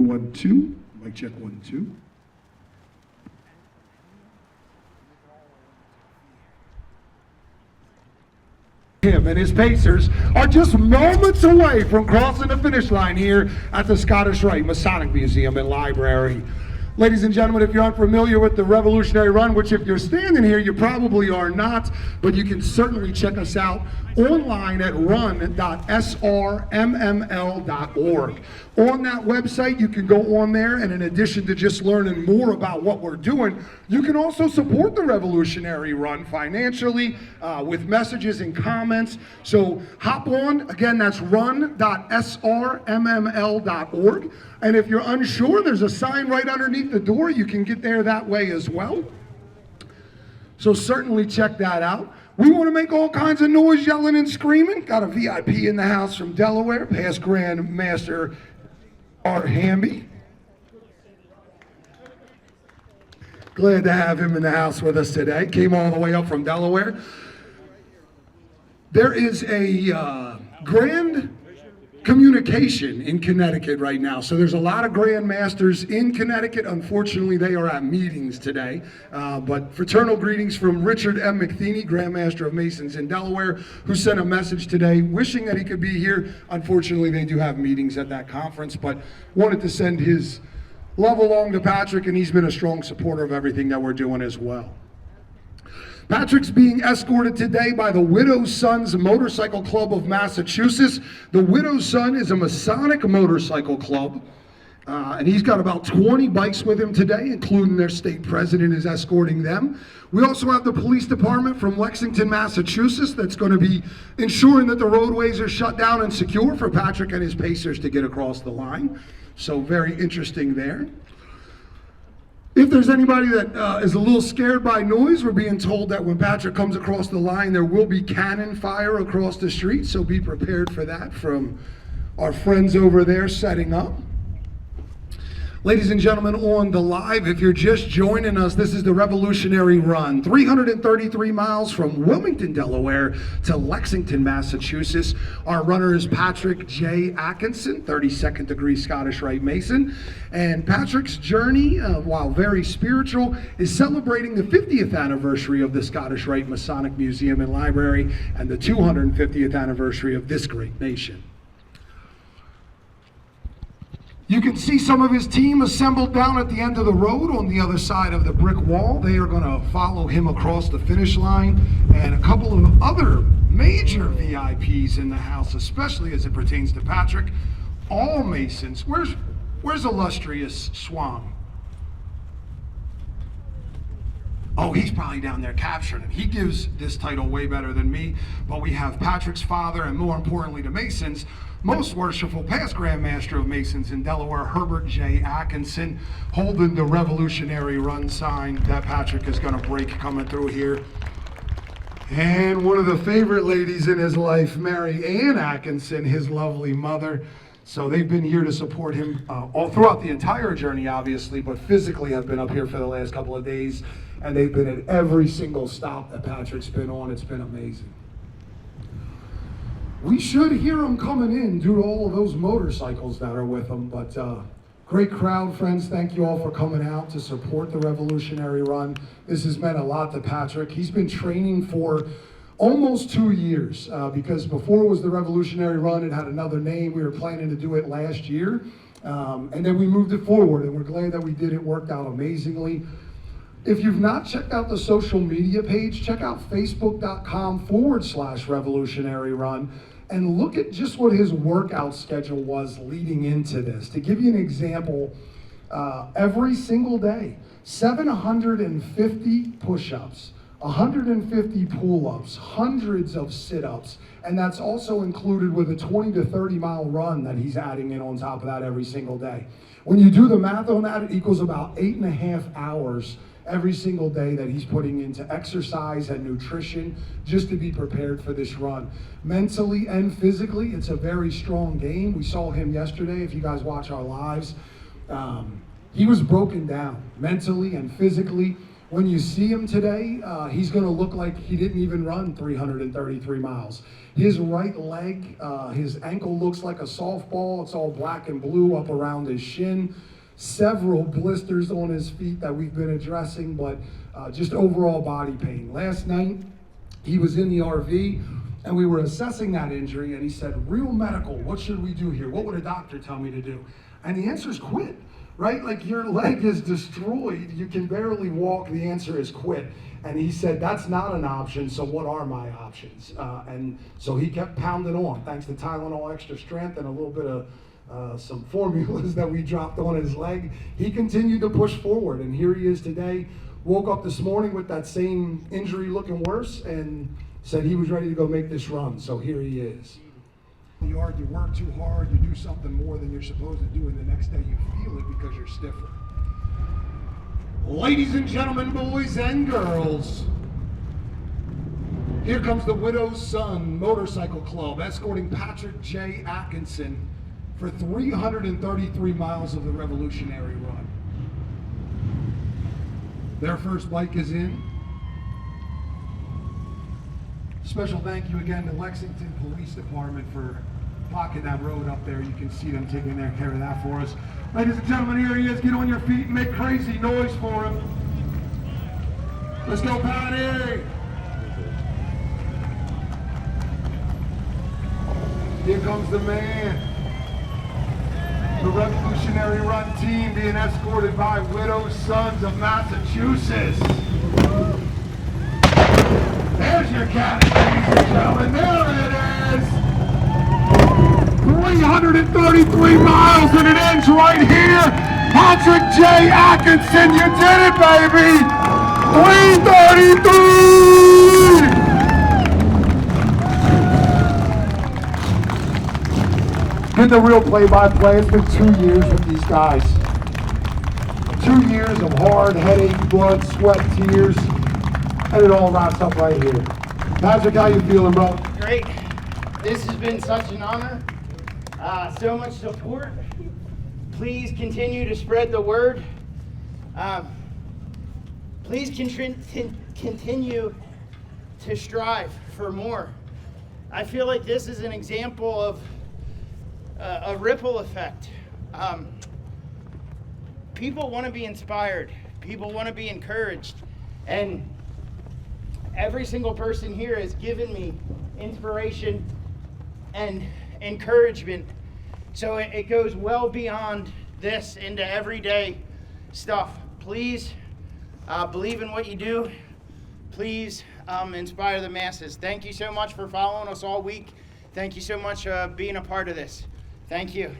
1, 2. Mic check 1, 2. Him and his Pacers are just moments away from crossing the finish line here at the Scottish Rite Masonic Museum and Library. Ladies and gentlemen, if you're unfamiliar with the Revolutionary Run, which if you're standing here, you probably are not, but you can certainly check us out online at run.srmml.org. On that website, you can go on there, and in addition to just learning more about what we're doing, you can also support the Revolutionary Run financially with messages and comments. So hop on. Again, that's run.srmml.org. And if you're unsure, there's a sign right underneath the door. You can get there that way as well. So certainly check that out. We want to make all kinds of noise, yelling and screaming. Got a VIP in the house from Delaware, past Grand Master Art Hamby. Glad to have him in the house with us today. Came all the way up from Delaware. There is a grand communication in Connecticut right now. So there's a lot of Grand Masters in Connecticut. Unfortunately, they are at meetings today. But fraternal greetings from Richard M. McTheny, Grand Master of Masons in Delaware, who sent a message today wishing that he could be here. Unfortunately, they do have meetings at that conference, but wanted to send his love along to Patrick, and he's been a strong supporter of everything that we're doing as well. Patrick's being escorted today by the Widow's Sons Motorcycle Club of Massachusetts. The Widow's Son is a Masonic motorcycle club, and he's got about 20 bikes with him today, including their state president is escorting them. We also have the police department from Lexington, Massachusetts, that's going to be ensuring that the roadways are shut down and secure for Patrick and his Pacers to get across the line. So very interesting there. If there's anybody that is a little scared by noise, we're being told that when Patrick comes across the line, there will be cannon fire across the street, so be prepared for that from our friends over there setting up. Ladies and gentlemen, on the live, if you're just joining us, this is the Revolutionary Run, 333 miles from Wilmington, Delaware to Lexington, Massachusetts. Our runner is Patrick J. Atkinson, 32nd degree Scottish Rite Mason. And Patrick's journey, while very spiritual, is celebrating the 50th anniversary of the Scottish Rite Masonic Museum and Library and the 250th anniversary of this great nation. You can see some of his team assembled down at the end of the road on the other side of the brick wall. They are going to follow him across the finish line, and a couple of other major VIPs in the house, especially as it pertains to Patrick. All Masons. Where's illustrious Swan? Oh, he's probably down there capturing it. He gives this title way better than me, but we have Patrick's father, and more importantly to Masons, most worshipful past Grand Master of Masons in Delaware, Herbert J. Atkinson, holding the Revolutionary Run sign that Patrick is going to break coming through here. And one of the favorite ladies in his life, Mary Ann Atkinson, his lovely mother. So they've been here to support him all throughout the entire journey, obviously, but physically have been up here for the last couple of days, and they've been at every single stop that Patrick's been on. It's been amazing. We should hear him coming in due to all of those motorcycles that are with him, but great crowd, friends. Thank you all for coming out to support the Revolutionary Run. This has meant a lot to Patrick. He's been training for almost 2 years because before it was the Revolutionary Run, it had another name. We were planning to do it last year, and then we moved it forward, and we're glad that we did. It worked out amazingly. If you've not checked out the social media page, check out facebook.com/Revolutionary Run and look at just what his workout schedule was leading into this. To give you an example, every single day, 750 push-ups, 150 pull-ups, hundreds of sit-ups, and that's also included with a 20 to 30 mile run that he's adding in on top of that every single day. When you do the math on that, it equals about 8.5 hours every single day that he's putting into exercise and nutrition just to be prepared for this run. Mentally and physically, it's a very strong game. We saw him yesterday, if you guys watch our lives. He was broken down mentally and physically. When you see him today, he's going to look like he didn't even run 333 miles. His right leg, his ankle looks like a softball. It's all black and blue up around his shin. Several blisters on his feet that we've been addressing, but just overall body pain. Last night, he was in the RV, and we were assessing that injury, and he said, real medical, what should we do here? What would a doctor tell me to do? And the answer is quit, right? Like, your leg is destroyed. You can barely walk. The answer is quit. And he said, that's not an option, so what are my options? And so he kept pounding on, thanks to Tylenol Extra Strength and a little bit of some formulas that we dropped on his leg. He continued to push forward, and here he is today. Woke up this morning with that same injury looking worse and said he was ready to go make this run, so here he is. You work too hard, you do something more than you're supposed to do, and the next day you feel it because you're stiffer. Ladies and gentlemen, boys and girls, here comes the Widow's Son Motorcycle Club escorting Patrick J. Atkinson for 333 miles of the Revolutionary Run. Their first bike is in. Special thank you again to Lexington Police Department for blocking that road up there. You can see them taking care of that for us. Ladies and gentlemen, here he is. Get on your feet and make crazy noise for him. Let's go, Patty! Here comes the man. The Revolutionary Run team being escorted by Widow's Sons of Massachusetts. There's your cat, ladies and gentlemen. There it is. 333 miles and it ends right here. Patrick J. Atkinson, you did it, baby. 333. Get the real play-by-play. It's been 2 years with these guys. 2 years of hard headache, blood, sweat, tears, and it all wraps up right here. Patrick, how you feeling, bro? Great. This has been such an honor. So much support. Please continue to spread the word. Please continue to strive for more. I feel like this is an example of a ripple effect. People want to be inspired. People want to be encouraged. And every single person here has given me inspiration and encouragement. So it goes well beyond this into everyday stuff. Please believe in what you do. Please inspire the masses. Thank you so much for following us all week. Thank you so much for being a part of this. Thank you.